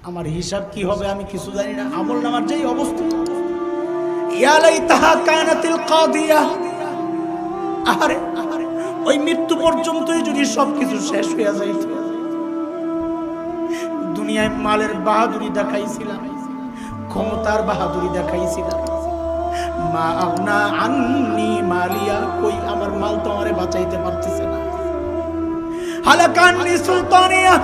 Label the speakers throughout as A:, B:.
A: আমার হিসাব কি হবে আমি কিছু জানি না। আমল নামার যেই অবস্থা, ইয়া লাইতাহা কানাতিল কাদিয়া, আরে ওই মৃত্যু পর্যন্তই যদি সবকিছু শেষ হয়ে যাইত। দুনিয়ায় মালের বাহাদুরি দেখাইছিলাম, ক্ষমতার বাহাদুরি দেখাইছিলাম, মা আগনা আন্নি মালিয়া, কই আমার মাল তো আমারে বাঁচাইতে পারতেছে না। হালাকান্নি সুলতানিয়া,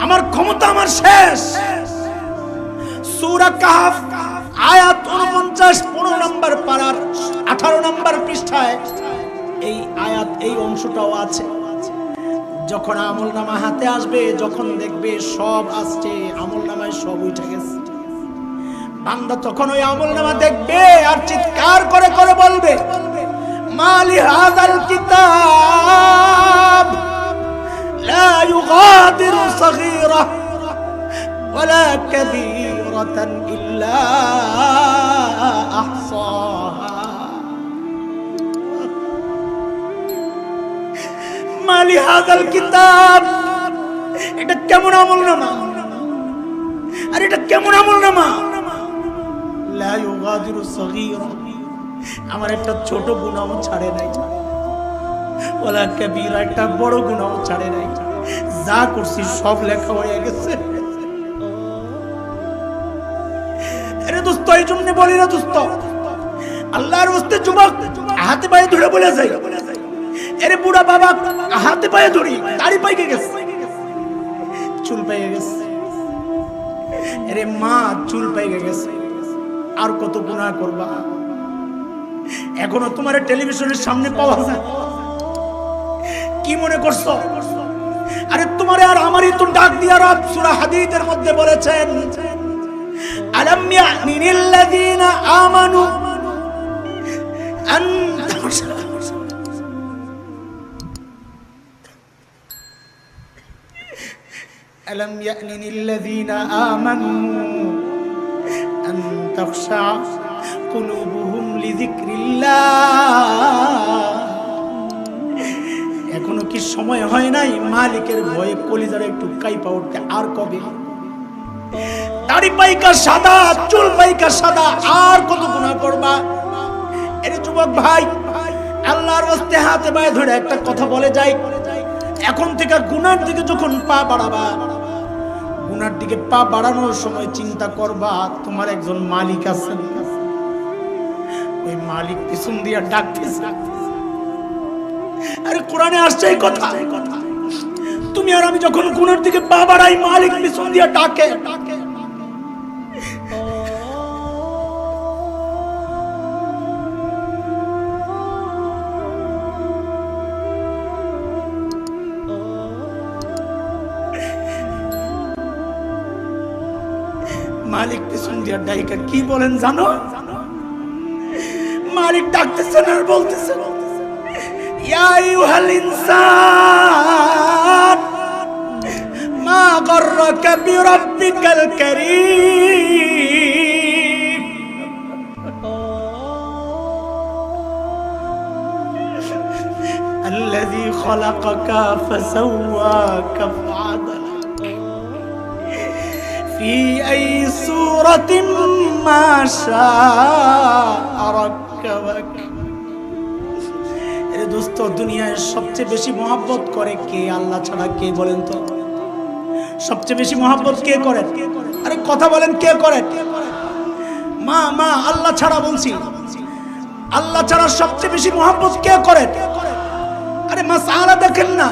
A: আমার ক্ষমতা আমার শেষ। সূরা কাহফ আয়াত 49 15 নম্বর পারার 18 নম্বর পৃষ্ঠায় এই আয়াত, এই অংশটাও আছে। যখন আমলনামা হাতে আসবে, যখন দেখবে সব আসছে, আমলনামায় সব উঠে গেছে, বান্দা তখন ওই আমলনামা দেখবে আর চিৎকার করে করে বলবে, মালি হাযাল কিতাব লা ইউগাদিরু সগীরা ওয়ালা কাবীরাতান ইল্লা আহসাহা। মালি হাযাল কিতাব, এটা কেমন আমলনামা, আর এটা কেমন আমলনামা? লা ইউগাদিরু সগীরা, আমার একটা ছোট গুনাহ ছাড়ে নাই, ওয়ালা কাবীরা, একটা বড় গুনাহ ছাড়ে নাই, যা করছি সব লেখা হয়ে গেছে। আরে দোস্ত, এই জন্য বলি না দোস্ত, আল্লাহর ওয়াস্তে যুবক হাতে পায়ে ধরে বলে যাই, আরে বুড়া বাবা হাতে পায়ে ধরি, দাড়ি পাইকে গেছে, চুল পাইকে গেছে, আরে মা চুল পাইকে গেছে, আর কত গুনাহ করবা? এখনো তোমার টেলিভিশনের সামনে পাওয়া যায়, কি মনে করছো? আরে তোমারে আর আমারই তো ডাক দিয়া রব সূরা হাদীদের মধ্যে বলেছেন, আলাম ইয়ানিল লাযীনা আমানু আন ألم يأن للذين آمنوا أن تخشع قلوبهم لذكر الله। এখনো কি সময় হয় নাই মালিকের ভয়ে কলিজার একটু কাইপা উঠতে? আর কবে? দাড়ি পাইকা সাদা, চুল পাইকা সাদা, আর কত গুনাহ করবা? এর যুবক ভাই, আল্লাহর ওয়াস্তে হাতে পায়ে ধরে একটা কথা বলে যাই, এখন থেকে গুনার দিকে যখন পা বাড়াবা, গুনার দিকে পা বাড়ানোর সময় চিন্তা করবা তোমার একজন মালিক আছে, ওই মালিক পিছন দিয়ে ডাকতেছে। আরে কোরআনে আসছে এই কথা, তুমি আর আমি যখন গুনার দিকে পা বাড়াই, মালিক পিছন দিয়ে ডাকে। মালিক পিছন দিয়ে ডাইকা কি বলেন জানো? মালিক ডাকতেছেন আর বলতেছেন, ইয়া আইয়ুহাল ইনসান মা গাররাকা বিরাব্বিকাল কারীম, আল্লাযী খালাকাকা ফাসাওয়াকা ফাআদালাক في أي سورة ما شاء ركبك। এর দোস্ত, দুনিয়ায় সবচেয়ে বেশি মহব্বত করে কে? আল্লাহ ছাড়া কে বলেন তো? সবচেয়ে বেশি মহব্বত কে করে? আরে কথা বলেন, কে করে? মা মা আল্লাহ ছাড়া বলছি, আল্লাহ ছাড়া সবচেয়ে বেশি মহব্বত কে করে? আরে মাসআলা দেখেন না,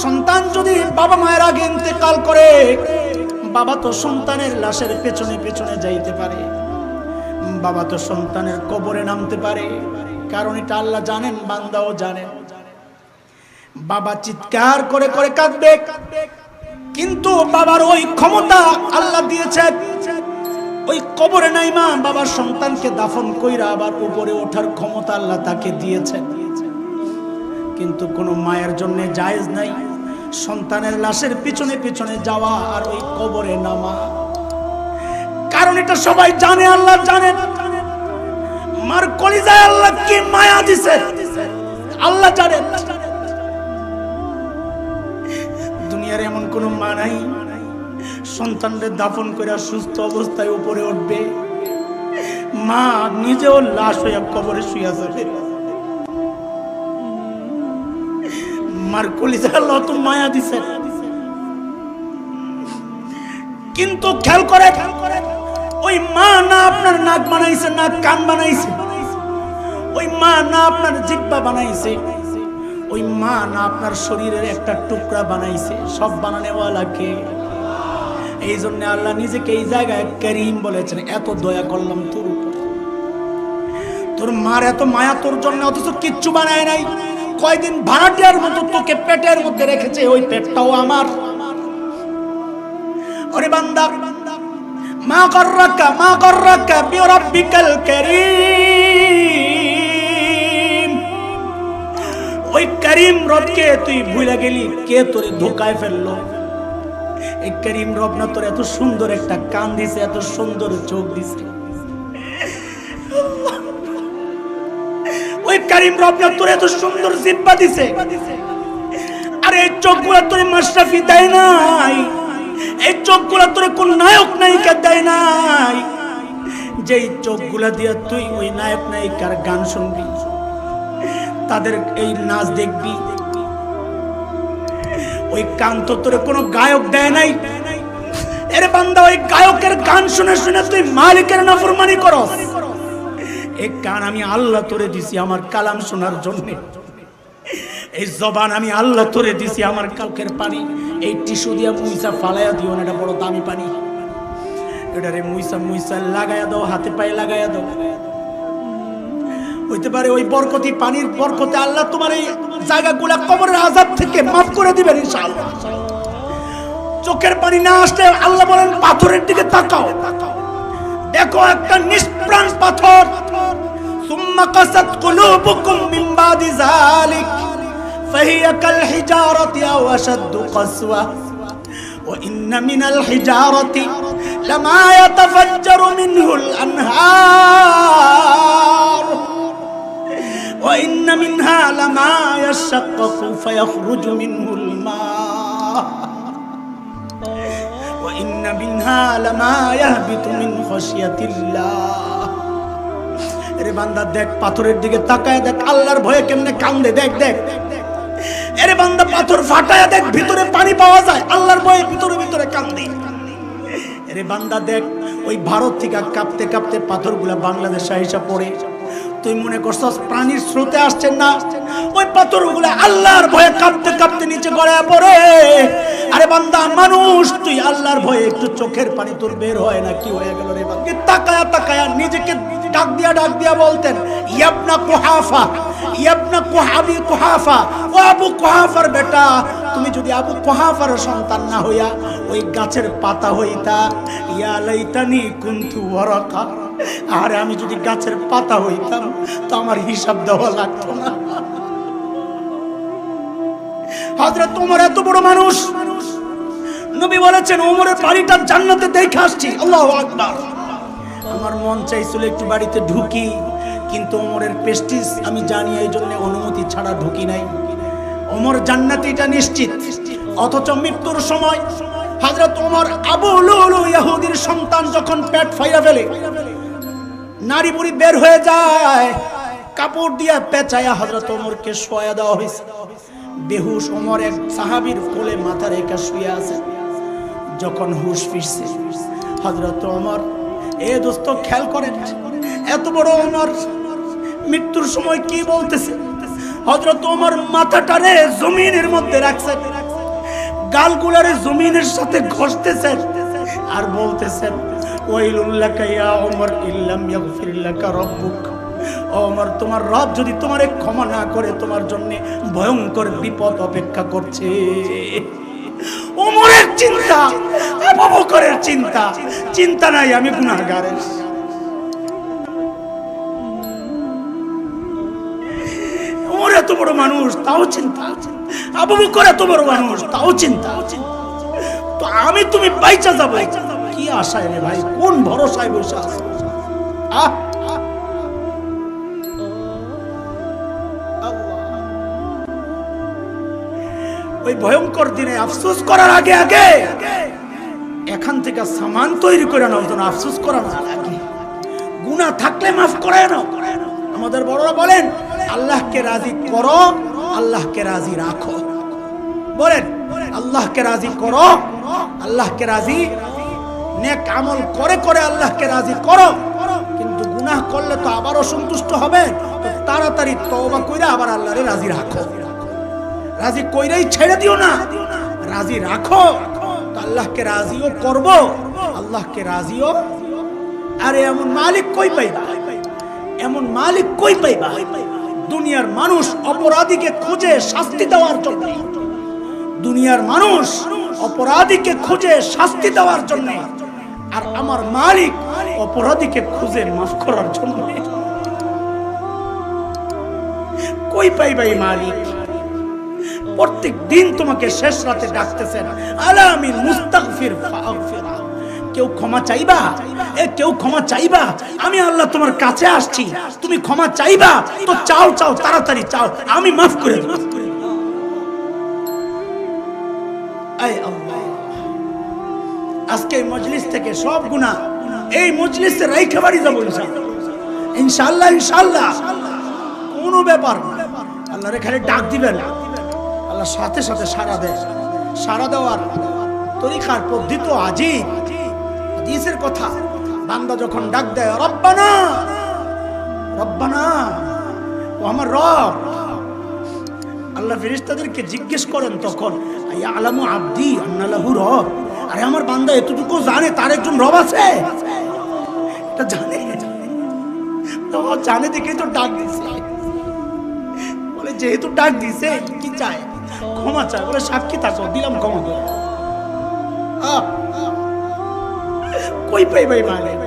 A: সন্তান যদি বাবা মায়ের আগে ইন্তেকাল করে, বাবা তো সন্তানের লাশের পেছনে পেছনে যাইতে পারে, বাবা তো সন্তানের কবরে নামতে পারে, কারণ এটা আল্লাহ জানেন, বান্দাও জানেন। বাবা চিৎকার করে করে কাঁদবে, কিন্তু বাবার ওই ক্ষমতা আল্লাহ দিয়েছেন, ওই কবরে নাই মা, বাবার সন্তানকে দাফন কইরা আবার উপরে ওঠার ক্ষমতা আল্লাহ তাকে দিয়েছেন। কিন্তু কোনো মায়ের জন্য জায়েজ নাই সন্তানের লাশের পিছনে পিছনে যাওয়া আর ওই কবরে নামা, কারণ এটা সবাই জানে, আল্লাহ জানেন। মার কলিজায় আল্লাহ কি মায়া দিছে আল্লাহ জানেন। দুনিয়ার এমন কোন মা নাই সন্তানদের দাফন করে সুস্থ অবস্থায় উপরে উঠবে, মা নিজেও লাশ হইয়া কবরে শুয়ে যাবে। মার কলিজা আল্লাহ তো মায়া দিছে, কিন্তু খেয়াল করে ওই মা না আপনার নাক বানাইছে, নাক কান বানাইছে, ওই মা না আপনার জিহ্বা বানাইছে, ওই মা না আপনার শরীরের একটা টুকরা বানাইছে, সব বানানেওয়ালা কে? এই জন্য আল্লাহ নিজেকে এই জায়গায় করিম বলেছেন, এত দয়া করলাম তোর উপর, তোর মার এত মায়া তোর জন্য, অথচ কিচ্ছু বানায় নাই। কয়দিন ভাড়াটিয়ার মতো তোকে পেটের মধ্যে রেখেছে, ওই পেটটাও আমার। ওরে বান্দা, মা গর্রাকা বিরাব্বিকাল কারীম, ওই করিম রবকে তুই ভুলে গেলি, কে তোরে ধোকায় ফেললো? এই করিম রব না তোর এত সুন্দর একটা কান দিছে, এত সুন্দর চোখ দিছে, ওই করিম রব না তোর এত সুন্দর জিহ্বা দিছে। আর এই চোখগুলা তোর মাশরাফি দেয় নাই, এই চোখগুলা তোর কোন নায়ক নায়িকা দেয় নাই, যেই চোখগুলা দিয়ে তুই ওই নায়ক নায়িকার গান শুনবি, তাদের এই নাচ দেখবি। ওই কান তো তোর কোনো গায়ক দেয় নাই। এর বান্দা, ওই গায়কের গান শুনে শুনে তুই মালিকের নাফরমানি করস। এই কান আমি আল্লাহ তোরে দিছি আমার কালাম শোনার জন্য, এই জবান আমি আল্লাহ তোরে দিছি আমার কালকের পানি। এই টিস্যু দিয়া মুইসা ফালাইয়া দিও না, এটা বড় দামি পানি, এটারে মুইসা লাগাইয়া দাও, হাতে পায়ে লাগাইয়া দাও। হইতে পারে ওই বরকতি পানির বরকতে আল্লাহ তোমার এই জায়গাগুলা কবরের আযাব থেকে মাফ করে দিবেন ইনশাআল্লাহ। চোখের পানি না আসলে আল্লাহ বলেন পাথরের দিকে তাকাও, দেখো একটা নিষ্প্রাণ পাথর। সুম্মা কাসাত কুলুবুকুম মিন বাদি যালিক ফাহিয়া কাল হিজারাতি আও আশাদ্দু কাসওয়া ওয়া ইন্না মিনাল হিজারাতি লামা ইয়াতাফাজ্জারু মিনহুল আনহার ওয়া ইন্না মিনহা লামা ইয়াশাক্কাকু ফায়াখরুজু মিনহুল মা ওয়া ইন্না মিনহা লামা ইয়াহবিতু মিন খাশিয়াতিল্লাহ। আরে বান্দা দেখ, পাথরের দিকে তাকায় দেখ, আল্লাহর ভয়ে কেমনে কান্দে দেখ দেখ। আরে বান্দা পাথর ফাটায়া দেখ, ভিতরে পানি পাওয়া যায়, আল্লাহর ভয়ে ভিতরে ভিতরে কান্দে। আরে বান্দা দেখ, ওই ভারত থেকে কাঁপতে কাঁপতে পাথরগুলা বাংলাদেশে আইসা পড়ে, তুই মনে করছস প্রাণীর স্রোতে আসছেন না, ওই পাথরগুলা আল্লাহর ভয়ে কাঁপতে কাঁপতে নিচে গড়ায় পড়ে। আরে বান্দা মানুষ, তুই আল্লাহর ভয়ে একটু চোখের পানি তোর বের হয় না, কি হয়ে গেল রে বান্দা? তাকায়া তাকায়া নিজেকে ডাক দিয়া বলতেন, ইয়াবনা কুহাফা, ইয়াবনা কুহাবি কুহাফা, ও আবু কুহাফার বেটা, তুমি যদি আবু কুহাফার সন্তান না হইয়া ওই গাছের পাতা হইতা, ইয়া লাইতানি কুনতু ওয়ারাকা, আর আমি যদি গাছের পাতা হইতাম তো আমার হিসাব দেওয়া লাগতো না। হযরত ওমর এত বড় মানুষ, নবী বলেছেন ওমরের বাড়িটা জান্নাতে দেখে আসছি, আল্লাহু আকবার। আমার মন চাইছিল একটু বাড়িতে ঢুকি, কিন্তু ওমরের প্রেস্টিজ আমি জানি, এই জন্য অনুমতি ছাড়া ঢুকি নাই। ওমর জান্নাতে এটা নিশ্চিত। অথচ মৃত্যুর সময় হযরত ওমর আবু লুলু ইহুদির সন্তান যখন পেট ফাইরা ফেলে, নারী বুড়ি বের হয়ে যায়, কাপড় দিয়া পেঁচায়া হযরত ওমরকে শোয়া দেওয়া হয়েছে। বেহুশ ওমর এক সাহাবীর কোলে মাথা রেখে শুয়ে আছে। যখন হুশ ফিরছে হযরত ওমর, এ দোস্ত খেয়াল করেন, এত বড় ওমর মৃত্যুর সময় কি বলতেছে? হযরত ওমর মাথাটারে জমিনের মধ্যে রাখছেন, গালগুলারে জমিনের সাথে ঘষতেছেন আর বলতেছেন, ওয়াইলুল লাকা ইয়া ওমর ইল্লাম ইয়াগফির লাকা রাব্বুক। ওমর, তোমার রব যদি তোমারে ক্ষমা না করে, তোমার জন্য ভয়ঙ্কর বিপদ অপেক্ষা করছে। ওমরের চিন্তা, আবু বকরের চিন্তা, চিন্তা নাই আমি গুনাহগার। ওমর এত বড় মানুষ, তাও চিন্তা। আবু বকর এত বড় মানুষ, তাও চিন্তা। তো আমি তুমি বাইচা যাবো কি আশায় রে ভাই? কোন ভরসায় বসে আছে? ওই ভয়ঙ্কর দিনে আফসোস করার আগে আগে এখান থেকে সামান তৈরি করে নাও, যেন আফসোস করা না লাগে। গুনাহ থাকলে মাফ করে নাও। আমাদের বড়রা বলেন, আল্লাহকে রাজি করো, আল্লাহকে রাজি রাখো। বলেন, আল্লাহকে রাজি করো, আল্লাহকে রাজি, নেক আমল করে করে আল্লাহকে রাজি করো। কিন্তু গুনাহ করলে তো আবার অসন্তুষ্ট হবে, তো তাড়াতাড়ি তওবা কইরা আবার আল্লাহরে রাজি রাখো। রাজি কইরাই ছেড়ে দিও না, রাজি রাখো। তো আল্লাহকে রাজিও করব, আল্লাহকে রাজিও। আরে এমন মালিক কই পাইবা, এমন মালিক কই পাইবা? দুনিয়ার মানুষ অপরাধীকে খুঁজে শাস্তি দেওয়ার জন্য, দুনিয়ার মানুষ অপরাধীকে খুঁজে শাস্তি দেওয়ার জন্য, আর আমার মালিক অপরাধীকে খুঁজে মাফ করার জন্য। কই পাইবা এই মালিক? প্রত্যেক দিন তোমাকে শেষ রাতে ডাকতেছেন, আলামিন মুস্তাগফির ফাগফিরা। কেউ ক্ষমা চাইবা? কেউ ক্ষমা চাইবা? আমি আল্লাহ তোমার কাছে আসছি, তুমি ক্ষমা চাইবা তো চাও, চাও তাড়াতাড়ি চাও, আমি মাফ করে দেব। আজকে এই মজলিস থেকে সব গুনাহ এই মজলিসে রাইখা বাড়ি যাবো ইনশাআল্লাহ, ইনশাআল্লাহ। কোনো ব্যাপার না, আল্লাহরে খালি ডাক দিবেন, আল্লাহ সাথে সাথে সাড়া দেয়। সাড়া দেওয়ার তরিকার পদ্ধতি তো আজীব। হাদিসের কথা, বান্দা যখন ডাক দেয়, রব্বানা রব্বানা, ও আমার রব, আল্লাহ ফেরেশতাদেরকে জিজ্ঞেস করেন তখন, ইয়ালামু আবদি আন্না লাহু রব। আরে আমার বান্দা এতটুকু জানে তার একজন রব আছে, এটা জানে। তো জানে দেখে তো ডাক দিছে। বলে যেহেতু ডাক দিছে, কি চায়? ক্ষমা চায়। বলে সাক্ষী থাকো, দিলাম ক্ষমা। কই পাই ভাই মালিক?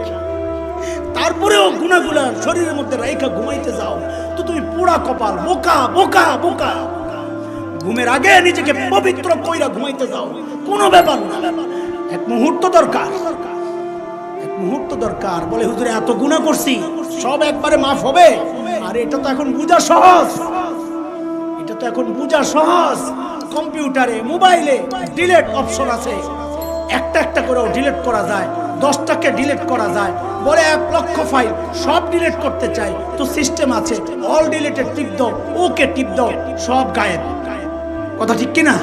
A: তারপরেও গুনাহগুলা শরীরের মধ্যে রাইখা ঘুমাইতে যাও তো তুমি পুরা কপাল, বোকা বোকা বোকা। ঘুমের আগে নিজেকে পবিত্র কইরা ঘুমাইতে যাও, কোনো ব্যাপার না। এক মুহূর্ত দরকার, এক মুহূর্ত দরকার। বলে হুজুর এত গুনাহ করছি, সব একবারে মাফ হবে? আর এটা তো এখন বুঝা সহজ, এটা তো এখন বুঝা সহজ। কম্পিউটারে, মোবাইলে ডিলিট অপশন আছে, একটা একটা করেও ডিলিট করা যায়, 10টাকে ডিলিট করা যায়। বলে 1 লক্ষ ফাইল সব ডিলিট করতে চাই, তো সিস্টেম আছে, অল ডিলিটেড টিপ দাও, ওকে টিপ দাও, সব গায়েব। কথা ঠিক কিনা?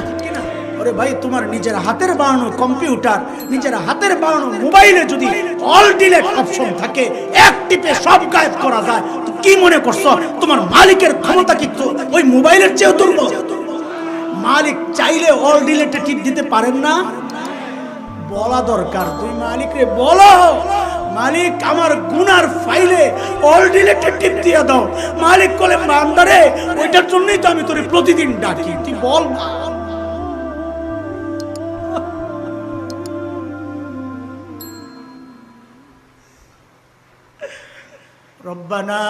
A: ওরে ভাই, তোমার নিজের হাতের বানানো কম্পিউটার, নিজের হাতের বানানো মোবাইলে যদি অল ডিলিট অপশন থাকে, এক টিপে সব গায়েব করা যায়, তো কি মনে করছো তোমার মালিকের ক্ষমতা কি ওই মোবাইলের চেয়েও দুর্বল? মালিক চাইলে অল ডিলিটে টিপ দিতে পারেন না? বলা দরকার, তুই মালিকরে বলো, মালিক আমার গুনার ফাইলে অল ডিলিটে টিপ দিয়ে দাও। মালিক বলে, বান্দারে ওইটার জন্যই তো আমি তোরে প্রতিদিন ডাকি, তুই বল না। রব্বানা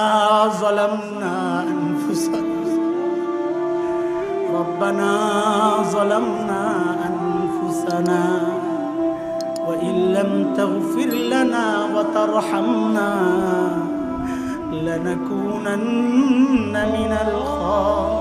A: যালামনা আনফুসানা, রব্বানা যালামনা আনফুসানা وإن لم تغفر لنا وترحمنا لنكونن من الخاسرين